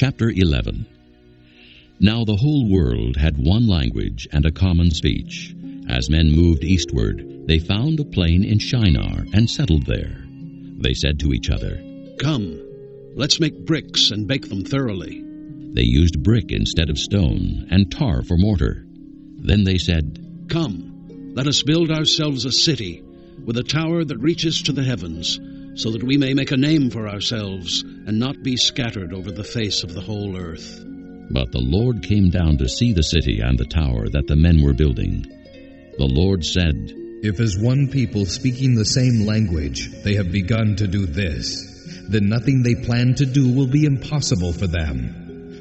Chapter 11. Now the whole world had one language and a common speech. As men moved eastward, they found a plain in Shinar and settled there. They said to each other, "Come, let's make bricks and bake them thoroughly." They used brick instead of stone, and tar for mortar. Then they said, "Come, let us build ourselves a city, with a tower that reaches to the heavens, so that we may make a name for ourselves, and not be scattered over the face of the whole earth." But the Lord came down to see the city and the tower that the men were building. The Lord said, "If as one people speaking the same language they have begun to do this, then nothing they plan to do will be impossible for them.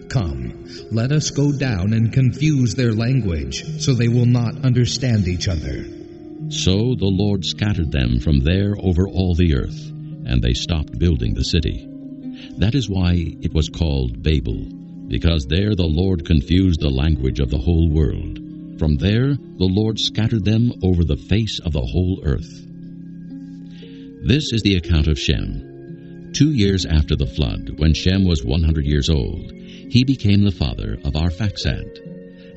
Come, let us go down and confuse their language, so they will not understand each other." So the Lord scattered them from there over all the earth, and they stopped building the city. That is why it was called Babel, because there the Lord confused the language of the whole world. From there the Lord scattered them over the face of the whole earth. This is the account of Shem. 2 years after the flood, when Shem was 100 years old, he became the father of Arphaxad.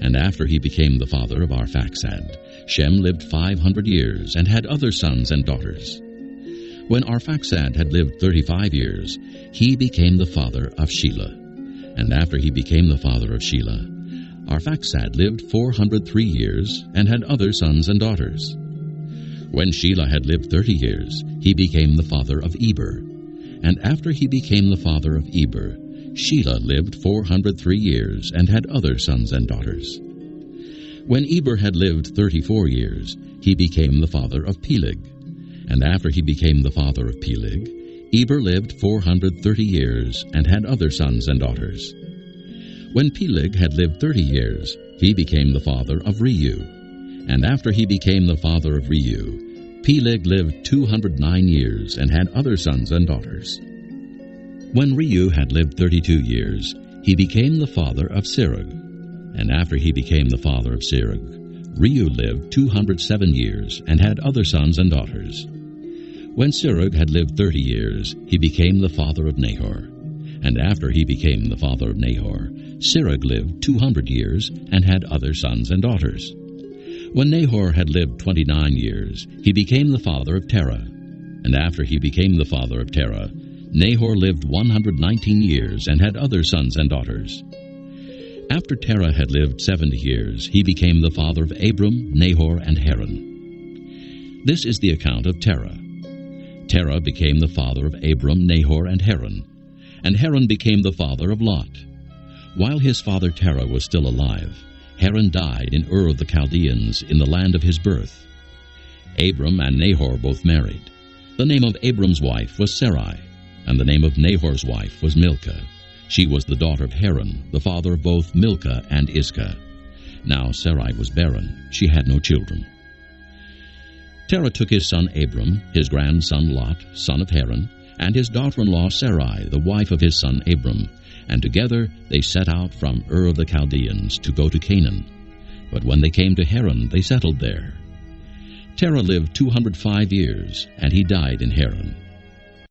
And after he became the father of Arphaxad, Shem lived 500 years and had other sons and daughters. When Arphaxad had lived 35 years, he became the father of Shelah. And after he became the father of Shelah, Arphaxad lived 403 years and had other sons and daughters. When Shelah had lived 30 years, he became the father of Eber. And after he became the father of Eber, Shelah lived 403 years and had other sons and daughters. When Eber had lived 34 years, he became the father of Peleg. And after he became the father of Peleg, Eber lived 430 years and had other sons and daughters. When Peleg had lived 30 years, he became the father of Reu. And after he became the father of Reu, Peleg lived 209 years and had other sons and daughters. When Reu had lived 32 years, he became the father of Serug. And after he became the father of Serug, Reu lived 207 years and had other sons and daughters. When Serug had lived 30 years, he became the father of Nahor. And after he became the father of Nahor, Serug lived 200 years and had other sons and daughters. When Nahor had lived 29 years, he became the father of Terah. And after he became the father of Terah, Nahor lived 119 years and had other sons and daughters. After Terah had lived 70 years, he became the father of Abram, Nahor, and Haran. This is the account of Terah. Terah became the father of Abram, Nahor, and Haran. And Haran became the father of Lot. While his father Terah was still alive, Haran died in Ur of the Chaldeans in the land of his birth. Abram and Nahor both married. The name of Abram's wife was Sarai, and the name of Nahor's wife was Milcah. She was the daughter of Haran, the father of both Milcah and Iscah. Now Sarai was barren; she had no children. Terah took his son Abram, his grandson Lot, son of Haran, and his daughter-in-law Sarai, the wife of his son Abram, and together they set out from Ur of the Chaldeans to go to Canaan. But when they came to Haran, they settled there. Terah lived 205 years, and he died in Haran.